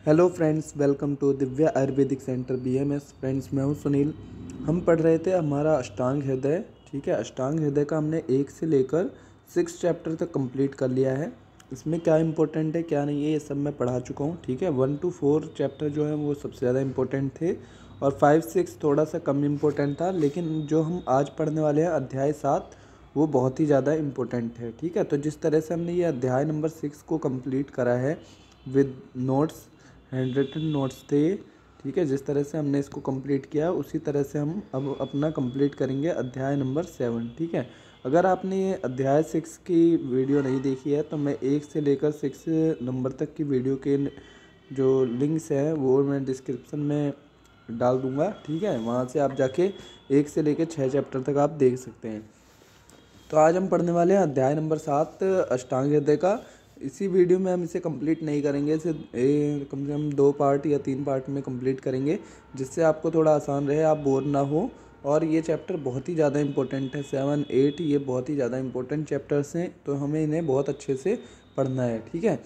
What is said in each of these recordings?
Hello friends, welcome to Divya Ayurvedic centre BMS. Friends, मैं हूं सुनील। हम पढ़ रहे थे हमारा अष्टांग हृदय। ठीक है, अष्टांग हृदय का हमने 1 से लेकर 6 चैप्टर तक कंप्लीट कर लिया है। इसमें क्या इंपॉर्टेंट है क्या नहीं है ये सब मैं पढ़ा चुका हूं। ठीक है, 1 to 4 चैप्टर जो है वो सबसे ज़्यादा इंपॉर्टेंट थे और 5-6 थोड़ा सा कम इम्पोर्टेंट था। लेकिन जो हम आज पढ़ने वाले हैं अध्याय 7 वो बहुत ही ज़्यादा इम्पोर्टेंट है। ठीक है, तो जिस तरह से हमने ये अध्याय नंबर 6 को कंप्लीट करा है with notes, hand written notes थे। ठीक है, जिस तरह से हमने इसको कंप्लीट किया उसी तरह से हम अब अपना कंप्लीट करेंगे अध्याय नंबर 7। ठीक है, अगर आपने ये अध्याय 6 की वीडियो नहीं देखी है तो मैं 1 से लेकर 6 नंबर तक की वीडियो के जो लिंक्स हैं वो मैं डिस्क्रिप्शन में डाल दूंगा। ठीक है, वहाँ से आप जाके 1 से लेकर 6 चैप्टर तक आप देख सकते हैं। तो आज हम पढ़ने वाले हैं अध्याय नंबर 7 अष्टांग हृदय का। इसी वीडियो में हम इसे कंप्लीट नहीं करेंगे, इसे कम से कम 2 पार्ट या 3 पार्ट में कंप्लीट करेंगे, जिससे आपको थोड़ा आसान रहे, आप बोर ना हो। और ये चैप्टर बहुत ही ज़्यादा इंपॉर्टेंट है, 7-8 ये बहुत ही ज़्यादा इंपॉर्टेंट चैप्टर्स हैं, तो हमें इन्हें बहुत अच्छे से पढ़ना है। ठीक है,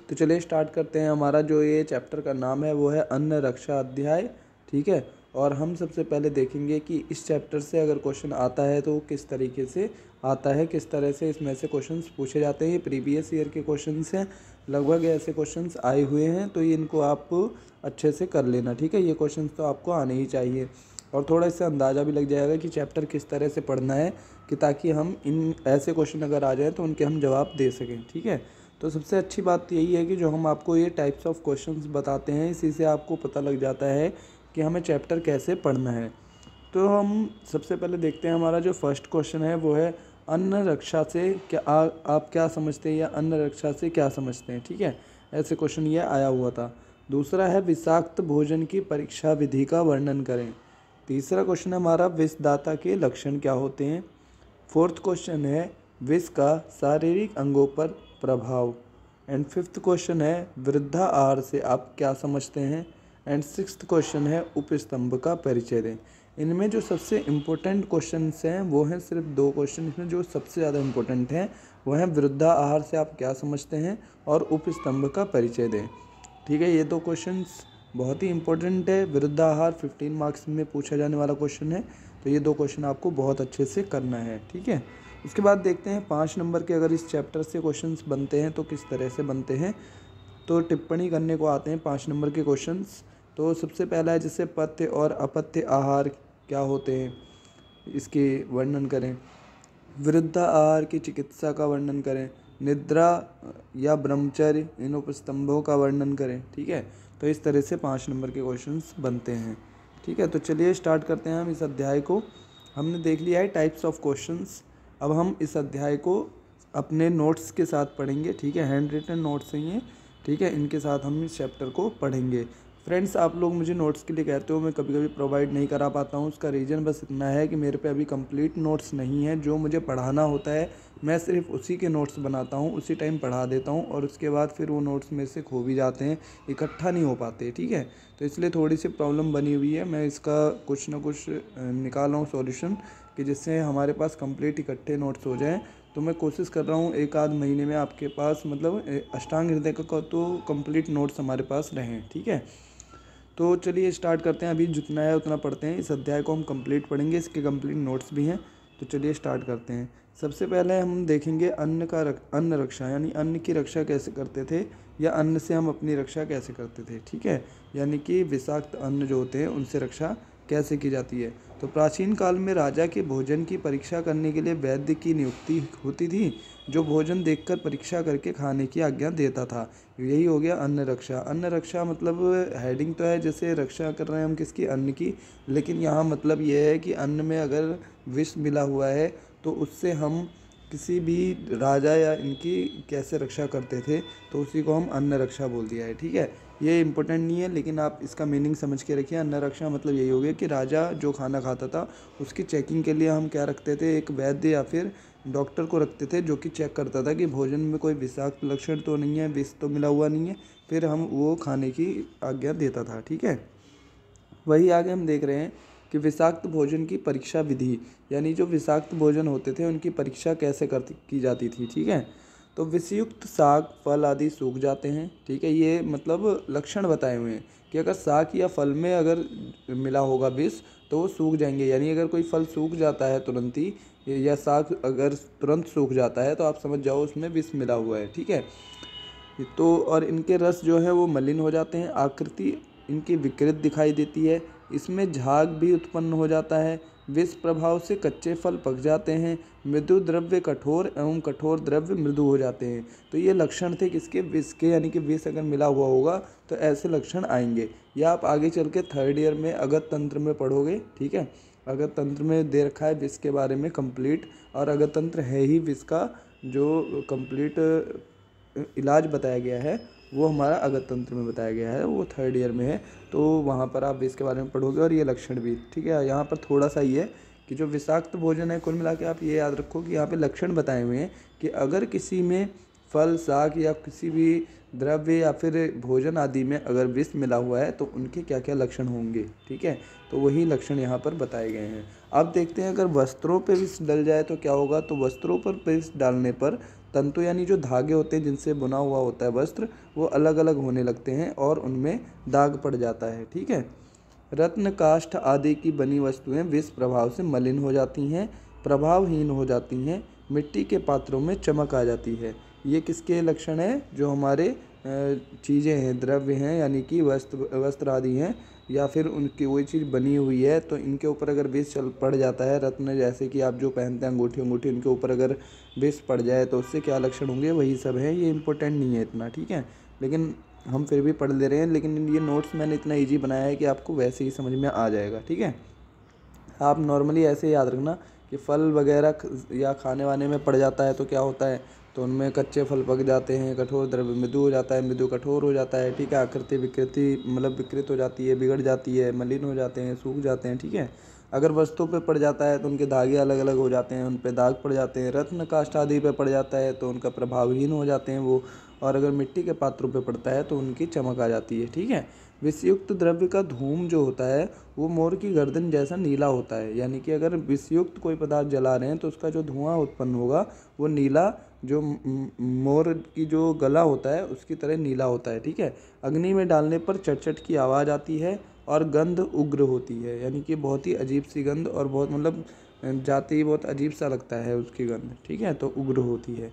तो चलिए स्टार्ट करते हैं। हमारा जो ये चैप्टर का नाम है वो है अन्न रक्षा अध्याय। ठीक है, और हम सबसे पहले देखेंगे कि इस चैप्टर से अगर क्वेश्चन आता है तो वो किस तरीके से आता है, किस तरह से इसमें से क्वेश्चंस पूछे जाते हैं। ये प्रीवियस ईयर के क्वेश्चंस हैं, लगभग ऐसे क्वेश्चंस आए हुए हैं, तो ये इनको आप अच्छे से कर लेना। ठीक है, ये क्वेश्चंस तो आपको आने ही चाहिए और थोड़ा इससे अंदाज़ा भी लग जाएगा कि चैप्टर किस तरह से पढ़ना है, कि ताकि हम इन ऐसे क्वेश्चन अगर आ जाए तो उनके हम जवाब दे सकें। ठीक है, तो सबसे अच्छी बात यही है कि जो हम आपको ये टाइप्स ऑफ क्वेश्चंस बताते हैं इसी से आपको पता लग जाता है कि हमें चैप्टर कैसे पढ़ना है। तो हम सबसे पहले देखते हैं, हमारा जो फर्स्ट क्वेश्चन है वो है अन्न रक्षा से क्या आप क्या समझते हैं या अन्न रक्षा से क्या समझते हैं। ठीक है, ऐसे क्वेश्चन ये आया हुआ था। दूसरा है विषाक्त भोजन की परीक्षा विधि का वर्णन करें। तीसरा क्वेश्चन है हमारा विषदाता के लक्षण क्या होते हैं। फोर्थ क्वेश्चन है विष का शारीरिक अंगों पर प्रभाव। एंड फिफ्थ क्वेश्चन है वृद्धा आहार से आप क्या समझते हैं। एंड सिक्स्थ क्वेश्चन है उपस्तंभ का परिचय दें। इनमें जो सबसे इम्पोर्टेंट क्वेश्चंस हैं वो हैं सिर्फ 2 क्वेश्चन। इसमें जो सबसे ज़्यादा इम्पोर्टेंट हैं वो हैं वृद्धा आहार से आप क्या समझते हैं और उपस्तंभ का परिचय दें। ठीक है, ये 2 क्वेश्चंस बहुत ही इंपॉर्टेंट है। वृद्धा आहार 15 मार्क्स में पूछा जाने वाला क्वेश्चन है, तो ये 2 क्वेश्चन आपको बहुत अच्छे से करना है। ठीक है, उसके बाद देखते हैं 5 नंबर के अगर इस चैप्टर से क्वेश्चंस बनते हैं तो किस तरह से बनते हैं। तो टिप्पणी करने को आते हैं 5 नंबर के क्वेश्चंस। तो सबसे पहला है जैसे पथ्य और अपथ्य आहार क्या होते हैं, इसके वर्णन करें। वृद्धा आहार की चिकित्सा का वर्णन करें। निद्रा या ब्रह्मचर्य इन उपस्तंभों का वर्णन करें। ठीक है, तो इस तरह से 5 नंबर के क्वेश्चंस बनते हैं। ठीक है, तो चलिए स्टार्ट करते हैं हम इस अध्याय को। हमने देख लिया है टाइप्स ऑफ क्वेश्चंस। अब हम इस अध्याय को अपने नोट्स के साथ पढ़ेंगे। ठीक है, हैंड रिटन नोट्स हैं ये। ठीक है, इनके साथ हम इस चैप्टर को पढ़ेंगे। फ्रेंड्स, आप लोग मुझे नोट्स के लिए कहते हो, मैं कभी कभी प्रोवाइड नहीं करा पाता हूँ। उसका रीज़न बस इतना है कि मेरे पे अभी कंप्लीट नोट्स नहीं है। जो मुझे पढ़ाना होता है मैं सिर्फ उसी के नोट्स बनाता हूँ, उसी टाइम पढ़ा देता हूँ और उसके बाद फिर वो नोट्स मेरे से खो भी जाते हैं, इकट्ठा नहीं हो पाते। ठीक है, तो इसलिए थोड़ी सी प्रॉब्लम बनी हुई है। मैं इसका कुछ ना कुछ निकाल रहा हूँ सॉल्यूशन, कि जिससे हमारे पास कंप्लीट इकट्ठे नोट्स हो जाएँ। तो मैं कोशिश कर रहा हूँ 1 आध महीने में आपके पास मतलब अष्टांग हृदय का तो कंप्लीट नोट्स हमारे पास रहें। ठीक है, तो चलिए स्टार्ट करते हैं। अभी जितना है उतना पढ़ते हैं। इस अध्याय को हम कंप्लीट पढ़ेंगे, इसके कंप्लीट नोट्स भी हैं। तो चलिए स्टार्ट करते हैं। सबसे पहले हम देखेंगे अन्न रक्षा, यानी अन्न की रक्षा कैसे करते थे या अन्न से हम अपनी रक्षा कैसे करते थे। ठीक है, यानी कि विषाक्त अन्न जो होते हैं उनसे रक्षा कैसे की जाती है। तो प्राचीन काल में राजा के भोजन की परीक्षा करने के लिए वैद्य की नियुक्ति होती थी, जो भोजन देखकर परीक्षा करके खाने की आज्ञा देता था। यही हो गया अन्न रक्षा। अन्न रक्षा मतलब हेडिंग तो है जैसे रक्षा कर रहे हैं हम किसकी, अन्न की, लेकिन यहाँ मतलब ये है कि अन्न में अगर विष मिला हुआ है तो उससे हम किसी भी राजा या इनकी कैसे रक्षा करते थे, तो उसी को हम अन्न रक्षा बोल दिया है। ठीक है, ये इंपॉर्टेंट नहीं है, लेकिन आप इसका मीनिंग समझ के रखिए। अन्न रक्षा मतलब यही हो गया कि राजा जो खाना खाता था उसकी चेकिंग के लिए हम क्या रखते थे, एक वैद्य या फिर डॉक्टर को रखते थे, जो कि चेक करता था कि भोजन में कोई विषाक्त लक्षण तो नहीं है, विष तो मिला हुआ नहीं है, फिर हम वो खाने की आज्ञा देता था। ठीक है, वही आगे हम देख रहे हैं कि विषाक्त भोजन की परीक्षा विधि, यानी जो विषाक्त भोजन होते थे उनकी परीक्षा कैसे की जाती थी। ठीक है, तो विषयुक्त शाक फल आदि सूख जाते हैं, ठीक है। ये मतलब लक्षण बताए हुए हैं कि अगर शाक या फल में अगर मिला होगा विष तो वो सूख जाएंगे। यानी अगर कोई फल सूख जाता है तुरंत ही या शाक अगर तुरंत सूख जाता है तो आप समझ जाओ उसमें विष मिला हुआ है, ठीक है। तो और इनके रस जो है वो मलिन हो जाते हैं, आकृति इनकी विकृत दिखाई देती है, इसमें झाग भी उत्पन्न हो जाता है, विष प्रभाव से कच्चे फल पक जाते हैं, मृदु द्रव्य कठोर एवं कठोर द्रव्य मृदु हो जाते हैं। तो ये लक्षण थे किसके, विष के, यानी कि विष अगर मिला हुआ होगा तो ऐसे लक्षण आएंगे। या आप आगे चल के 3rd ईयर में अगत तंत्र में पढ़ोगे, ठीक है। अगत तंत्र में दे रखा है विष के बारे में कंप्लीट, और अगत तंत्र है ही विष का जो कंप्लीट इलाज बताया गया है वो हमारा अगत तंत्र में बताया गया है, वो 3rd ईयर में है। तो वहाँ पर आप विष के बारे में पढ़ोगे और ये लक्षण भी, ठीक है। यहाँ पर थोड़ा सा ये कि जो विषाक्त भोजन है, कुल मिला के आप ये याद रखो कि यहाँ पे लक्षण बताए हुए हैं कि अगर किसी में फल, शाक या किसी भी द्रव्य या फिर भोजन आदि में अगर विष मिला हुआ है तो उनके क्या क्या लक्षण होंगे, ठीक है। तो वही लक्षण यहाँ पर बताए गए हैं। अब देखते हैं अगर वस्त्रों पर विष डल जाए तो क्या होगा। तो वस्त्रों पर विष डालने पर तंतु यानी जो धागे होते हैं जिनसे बुना हुआ होता है वस्त्र, वो अलग अलग होने लगते हैं और उनमें दाग पड़ जाता है, ठीक है। रत्न काष्ठ आदि की बनी वस्तुएं विष प्रभाव से मलिन हो जाती हैं, प्रभावहीन हो जाती हैं, मिट्टी के पात्रों में चमक आ जाती है। ये किसके लक्षण हैं, जो हमारे चीज़ें हैं, द्रव्य हैं, यानी कि वस्त्र आदि हैं, या फिर उनकी वही चीज़ बनी हुई है तो इनके ऊपर अगर विष पड़ जाता है। रत्न जैसे कि आप जो पहनते हैं अंगूठी इनके ऊपर अगर विष पड़ जाए तो उससे क्या लक्षण होंगे, वही सब है। ये इंपॉर्टेंट नहीं है इतना, ठीक है, लेकिन हम फिर भी पढ़ ले रहे हैं। लेकिन ये नोट्स मैंने इतना ईजी बनाया है कि आपको वैसे ही समझ में आ जाएगा, ठीक है। आप नॉर्मली ऐसे याद रखना कि फल वगैरह या खाने वाने में पड़ जाता है तो क्या होता है, तो उनमें कच्चे फल पक जाते हैं, कठोर द्रव्य मृदु हो जाता है, मृदु कठोर हो जाता है, ठीक है। आकृति विकृति मतलब विकृत हो जाती है, बिगड़ जाती है, मलिन हो जाते हैं, सूख जाते हैं, ठीक है। अगर वस्तु पे पड़ जाता है तो उनके धागे अलग अलग हो जाते हैं, उन पे दाग पड़ जाते हैं। रत्न काष्ठ आदि पे पड़ जाता है तो उनका प्रभावहीन हो जाते हैं वो, और अगर मिट्टी के पात्रों पे पड़ता है तो उनकी चमक आ जाती है, ठीक है। विषयुक्त द्रव्य का धूम जो होता है वो मोर की गर्दन जैसा नीला होता है। यानी कि अगर विषयुक्त कोई पदार्थ जला रहे हैं तो उसका जो धुआं उत्पन्न होगा वो नीला, जो मोर की जो गला होता है उसकी तरह नीला होता है, ठीक है। अग्नि में डालने पर चटचट की आवाज़ आती है और गंध उग्र होती है। यानी कि बहुत ही अजीब सी गंध, और बहुत मतलब जाते ही बहुत अजीब सा लगता है उसकी गंध, ठीक है, तो उग्र होती है।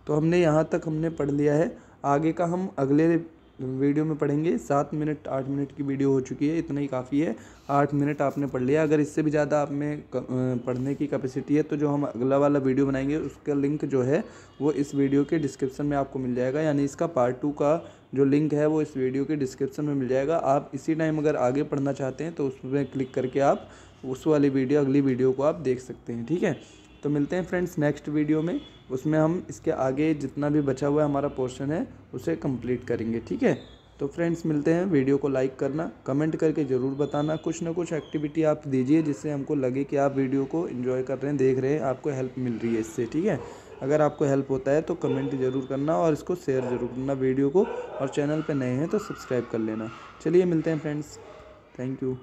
तो हमने यहाँ तक हमने पढ़ लिया है। आगे का हम अगले वीडियो में पढ़ेंगे। 7 मिनट 8 मिनट की वीडियो हो चुकी है, इतना ही काफ़ी है। 8 मिनट आपने पढ़ लिया। अगर इससे भी ज़्यादा आप में पढ़ने की कैपेसिटी है तो जो हम अगला वाला वीडियो बनाएंगे उसका लिंक जो है वो इस वीडियो के डिस्क्रिप्शन में आपको मिल जाएगा। यानी इसका पार्ट 2 का जो लिंक है वो इस वीडियो के डिस्क्रिप्शन में मिल जाएगा। आप इसी टाइम अगर आगे पढ़ना चाहते हैं तो उसमें क्लिक करके आप उस वाली वीडियो, अगली वीडियो को आप देख सकते हैं, ठीक है। तो मिलते हैं फ्रेंड्स नेक्स्ट वीडियो में। उसमें हम इसके आगे जितना भी बचा हुआ हमारा पोर्शन है उसे कंप्लीट करेंगे, ठीक है। तो फ्रेंड्स मिलते हैं। वीडियो को लाइक करना, कमेंट करके ज़रूर बताना, कुछ ना कुछ एक्टिविटी आप दीजिए जिससे हमको लगे कि आप वीडियो को एंजॉय कर रहे हैं, देख रहे हैं, आपको हेल्प मिल रही है इससे, ठीक है। अगर आपको हेल्प होता है तो कमेंट ज़रूर करना और इसको शेयर ज़रूर करना वीडियो को, और चैनल पर नए हैं तो सब्सक्राइब कर लेना। चलिए मिलते हैं फ्रेंड्स, थैंक यू।